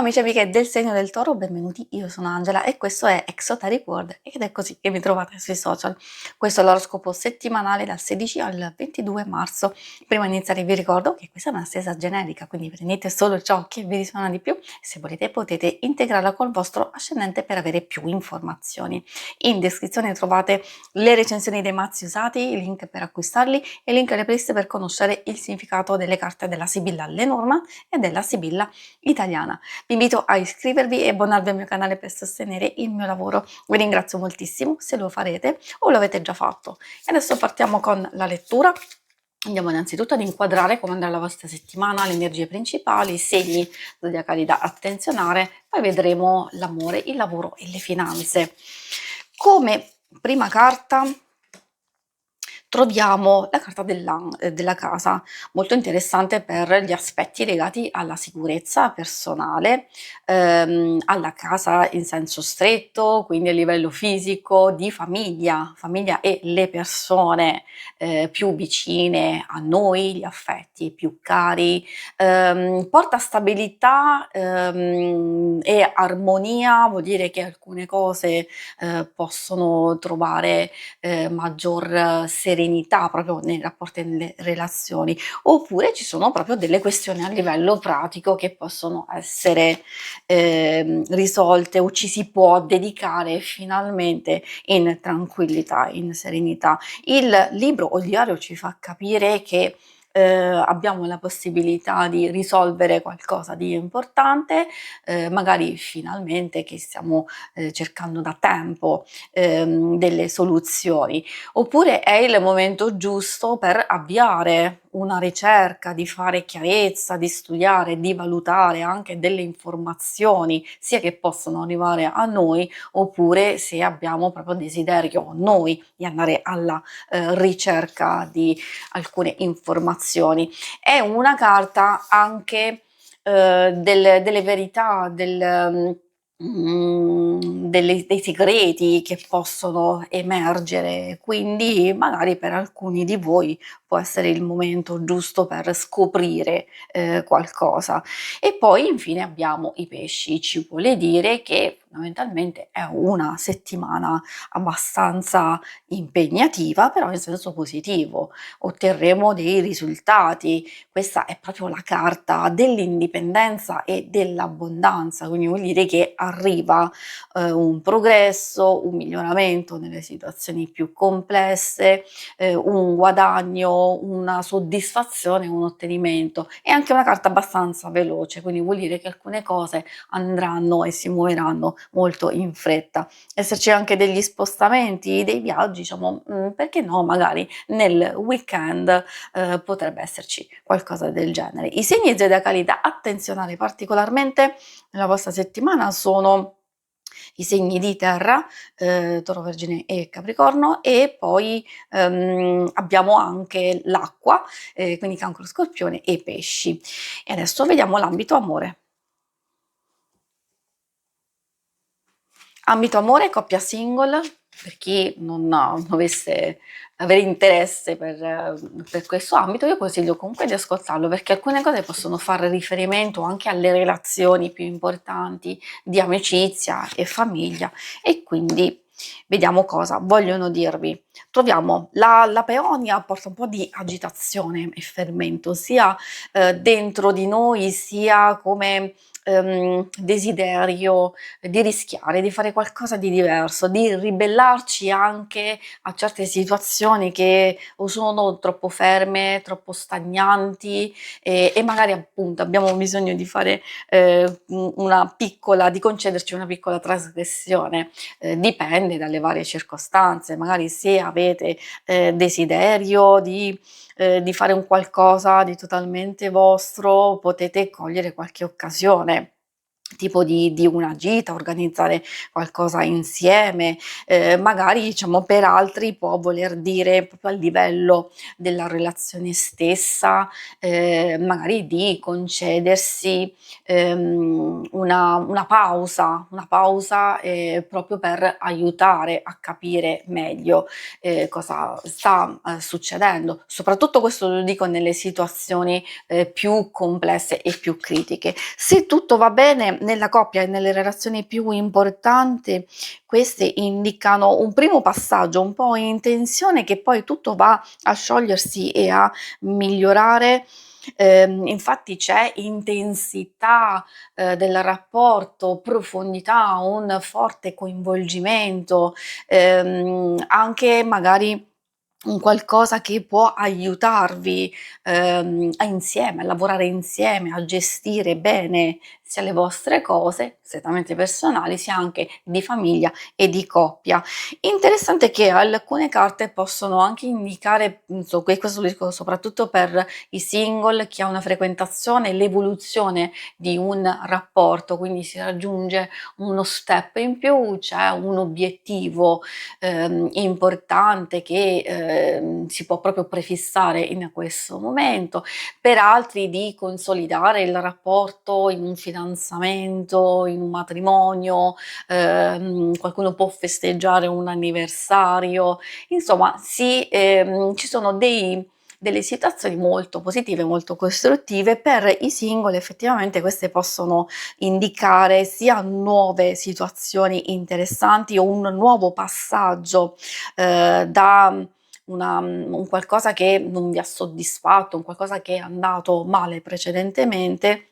amici e amiche del segno del Toro, benvenuti, io sono Angela e questo è Exoteric World ed è così che mi trovate sui social. Questo è l'oroscopo settimanale dal 16 al 22 marzo. Prima di iniziare vi ricordo che questa è una stesa generica, quindi prendete solo ciò che vi risuona di più e se volete potete integrarla col vostro ascendente per avere più informazioni. In descrizione trovate le recensioni dei mazzi usati, i link per acquistarli e il link alle playlist per conoscere il significato delle carte della Sibilla Lenormand e della Sibilla italiana. Vi invito a iscrivervi e abbonarvi al mio canale per sostenere il mio lavoro. Vi ringrazio moltissimo se lo farete o lo avete già fatto. E adesso partiamo con la lettura. Andiamo innanzitutto ad inquadrare come andrà la vostra settimana, le energie principali, i segni zodiacali da attenzionare, poi vedremo l'amore, il lavoro e le finanze. Come prima carta troviamo la carta della casa, molto interessante per gli aspetti legati alla sicurezza personale, alla casa in senso stretto, quindi a livello fisico, di famiglia e le persone più vicine a noi, gli affetti più cari, porta stabilità e armonia, vuol dire che alcune cose possono trovare maggior serenità proprio nei rapporti e nelle relazioni, oppure ci sono proprio delle questioni a livello pratico che possono essere risolte o ci si può dedicare finalmente in tranquillità, in serenità. Il libro o il diario ci fa capire che abbiamo la possibilità di risolvere qualcosa di importante, magari finalmente che stiamo cercando da tempo delle soluzioni, oppure è il momento giusto per avviare una ricerca, di fare chiarezza, di studiare, di valutare anche delle informazioni, sia che possono arrivare a noi, oppure se abbiamo proprio desiderio noi di andare alla ricerca di alcune informazioni. È una carta anche delle verità, dei segreti che possono emergere, quindi magari per alcuni di voi può essere il momento giusto per scoprire qualcosa. E poi infine abbiamo i pesci, ci vuole dire che fondamentalmente è una settimana abbastanza impegnativa, però in senso positivo, otterremo dei risultati. Questa è proprio la carta dell'indipendenza e dell'abbondanza, quindi vuol dire che arriva un progresso, un miglioramento nelle situazioni più complesse, un guadagno, una soddisfazione, un ottenimento. È anche una carta abbastanza veloce, quindi vuol dire che alcune cose andranno e si muoveranno molto in fretta. Esserci anche degli spostamenti, dei viaggi, diciamo, perché no, magari nel weekend potrebbe esserci qualcosa del genere. I segni zodiacali da attenzionare particolarmente nella vostra settimana sono i segni di terra, Toro, Vergine e Capricorno, e poi abbiamo anche l'acqua, quindi Cancro, Scorpione e Pesci. E adesso vediamo l'ambito amore. Ambito amore, coppia single, per chi non dovesse avere interesse per questo ambito, io consiglio comunque di ascoltarlo perché alcune cose possono fare riferimento anche alle relazioni più importanti di amicizia e famiglia e quindi vediamo cosa vogliono dirvi. Troviamo la peonia porta un po' di agitazione e fermento sia dentro di noi sia come desiderio di rischiare, di fare qualcosa di diverso, di ribellarci anche a certe situazioni che o sono troppo ferme, troppo stagnanti e magari appunto abbiamo bisogno di fare di concederci una piccola trasgressione. Dipende dalle varie circostanze, magari se avete desiderio di fare un qualcosa di totalmente vostro, potete cogliere qualche occasione, tipo di una gita, organizzare qualcosa insieme, magari diciamo per altri può voler dire proprio a livello della relazione stessa, magari di concedersi una pausa proprio per aiutare a capire meglio cosa sta succedendo. Soprattutto questo lo dico nelle situazioni più complesse e più critiche. Se tutto va bene nella coppia e nelle relazioni più importanti queste indicano un primo passaggio un po' in tensione che poi tutto va a sciogliersi e a migliorare. Infatti c'è intensità, del rapporto, profondità, un forte coinvolgimento, anche magari un qualcosa che può aiutarvi, a insieme, a lavorare insieme, a gestire bene sia le vostre cose strettamente personali, sia anche di famiglia e di coppia. Interessante che alcune carte possono anche indicare, questo lo dico soprattutto per i single, chi ha una frequentazione, l'evoluzione di un rapporto, quindi si raggiunge uno step in più, c'è un obiettivo importante che si può proprio prefissare in questo momento, per altri di consolidare il rapporto in un fidanzamento, in un matrimonio, qualcuno può festeggiare un anniversario, insomma ci sono delle situazioni molto positive, molto costruttive. Per i single effettivamente queste possono indicare sia nuove situazioni interessanti o un nuovo passaggio da un qualcosa che non vi ha soddisfatto, un qualcosa che è andato male precedentemente.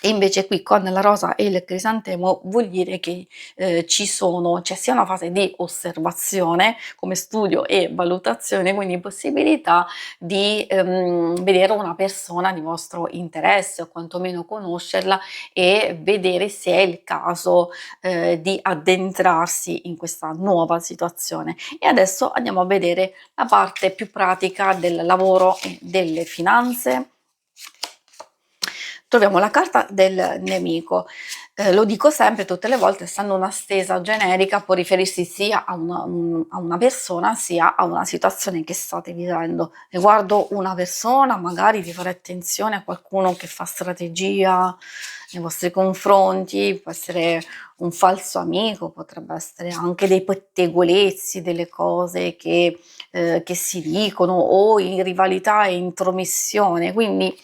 E invece qui con la rosa e il crisantemo vuol dire che c'è sia una fase di osservazione come studio e valutazione, quindi possibilità di vedere una persona di vostro interesse o quantomeno conoscerla e vedere se è il caso di addentrarsi in questa nuova situazione. E adesso andiamo a vedere la parte più pratica del lavoro e delle finanze. Troviamo la carta del nemico. Lo dico sempre, tutte le volte, essendo una stesa generica, può riferirsi sia a una persona, sia a una situazione che state vivendo. Riguardo una persona, magari di fare attenzione a qualcuno che fa strategia nei vostri confronti, può essere un falso amico, potrebbe essere anche dei pettegolezzi, delle cose che si dicono, o in rivalità e intromissione. Quindi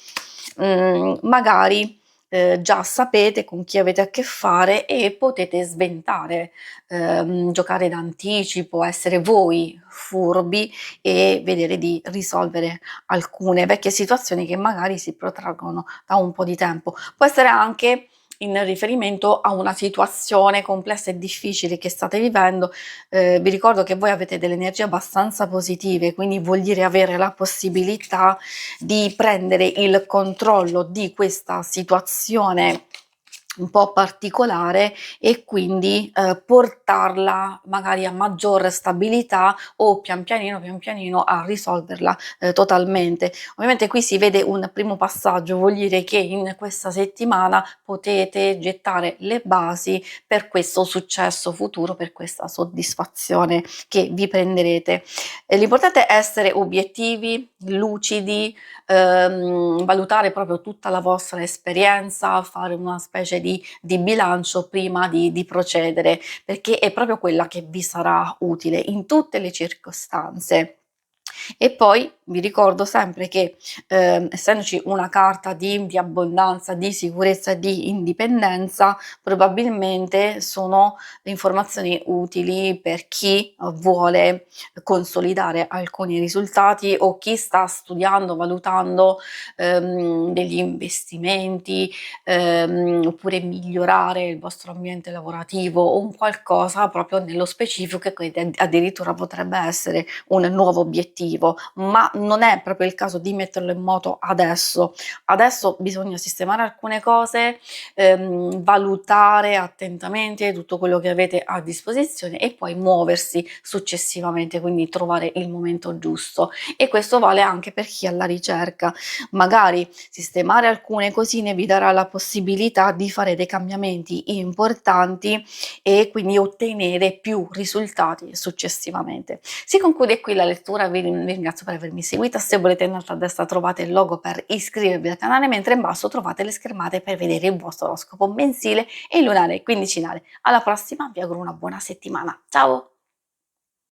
magari già sapete con chi avete a che fare e potete sventare, giocare d'anticipo, essere voi furbi e vedere di risolvere alcune vecchie situazioni che magari si protraggono da un po' di tempo. Può essere anche in riferimento a una situazione complessa e difficile che state vivendo. Vi ricordo che voi avete delle energie abbastanza positive, quindi vuol dire avere la possibilità di prendere il controllo di questa situazione un po' particolare e quindi portarla magari a maggior stabilità o pian pianino a risolverla totalmente. Ovviamente qui si vede un primo passaggio, vuol dire che in questa settimana potete gettare le basi per questo successo futuro, per questa soddisfazione che vi prenderete. L'importante è essere obiettivi, lucidi, valutare proprio tutta la vostra esperienza, fare una specie di bilancio prima di procedere, perché è proprio quella che vi sarà utile in tutte le circostanze. E poi vi ricordo sempre che essendoci una carta di abbondanza, di sicurezza e di indipendenza, probabilmente sono informazioni utili per chi vuole consolidare alcuni risultati o chi sta studiando, valutando degli investimenti, oppure migliorare il vostro ambiente lavorativo o un qualcosa proprio nello specifico che addirittura potrebbe essere un nuovo obiettivo, ma non è proprio il caso di metterlo in moto adesso. Adesso bisogna sistemare alcune cose, valutare attentamente tutto quello che avete a disposizione e poi muoversi successivamente, quindi trovare il momento giusto. E questo vale anche per chi è alla ricerca. Magari sistemare alcune cosine vi darà la possibilità di fare dei cambiamenti importanti e quindi ottenere più risultati successivamente. Si conclude qui la lettura, vi ringrazio per avermi seguita. Se volete, in alto a destra trovate il logo per iscrivervi al canale, mentre in basso trovate le schermate per vedere il vostro oroscopo mensile e lunare quindicinale. Alla prossima, vi auguro una buona settimana. Ciao!